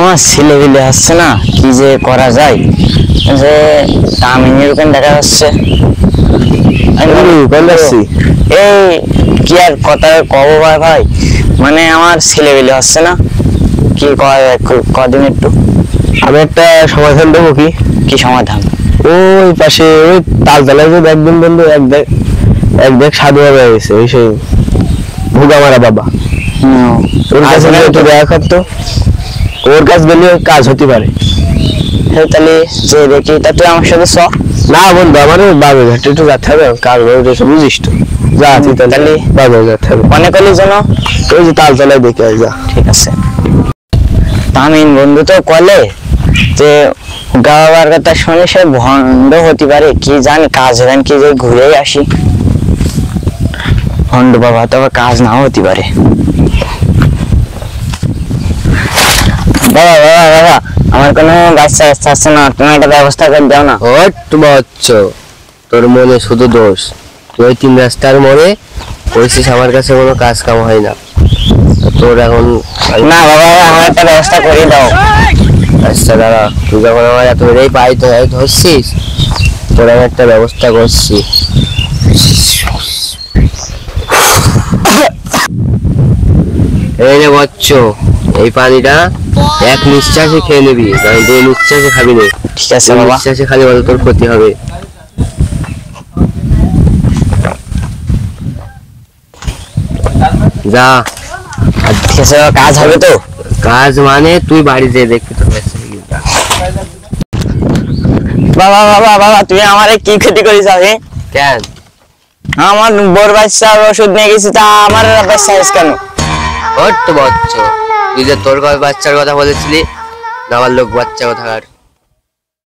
আমার ছেলেপিলে আসছে না, কি যে করা যায়। যে তামিনের ওখানে দেখা যাচ্ছে, এই কি আর কথা কব ভাই, মানে আমার ছেলেপিলে আসছে না, কি করা যায় কদিন একটু। আমি একটা সমাধান দেবো। কি সমাধান? ওই পাশে ওই তালতলায় যে একদিন বন্ধু এক দেখ সাধু বাবা গেছে, ওই সেই ভুগা মারা বাবা। ওর কাছে একটু দেখা করতো, ওর কাছে গেলে কাজ হতে পারে। তাহলে যে দেখি, তা তুই আমার সাথে চ। না বন্ধু, আমার বাবুঘাট একটু যেতে হবে, কাজ বুঝিস তো। যা আছি তাহলে বাবুঘাট যেতে হবে। মনে করলি যেন ওই যে তালতলায় দেখে আয়, যা। ঠিক আছে। তামিন বন্ধু তো কলে যে গাওয়ার কথা শুনে সে ভণ্ড হতে পারে, কি জানি কাজ দেন কি যে ঘুরে আসি। ভণ্ড বাবা, তবে কাজ নাও হতে পারে। বাবা বাবা বাবা, আমার কোনো বাচ্চা কাচ্চা আছে না, তুমি একটা ব্যবস্থা করে দাও না। তোর মনে শুধু দোষ, তুই 3 রাস্তার মোড়ে বলছিস আমার কাছে কোনো কাজ কাম হয় না। তোর এখন না বাবা, আমার একটা ব্যবস্থা করে দাও। আচ্ছা দাঁড়া, তুই যখন আমার এত এই পাই ধরছিস, তোর আমি একটা ব্যবস্থা করছি। এই নে বচ্চ, এই পানিটা এক নিঃশ্বাসে খেয়ে নিবি, 2 নিঃশ্বাসে খাবি না। ঠিক আছে বাবা। নিঃশ্বাসে খালি বলে তোর ক্ষতি হবে। যা। ঠিক আছে, কাজ হবে তো? কাজ মানে তুই বাড়ি যেয়ে দেখবি তোর কাছে। বাবা বাবা বাবা, তুই আমারে কি ক্ষতি করিস? আমি কেন? আমার বোর বাচ্চার ওষুধ নিয়ে গেছি, তা আমার বাচ্চা কেন? বচ্চ, তুই যে তোর বাচ্চার কথা বলেছিলি, না আমার লোক বাচ্চা কথা।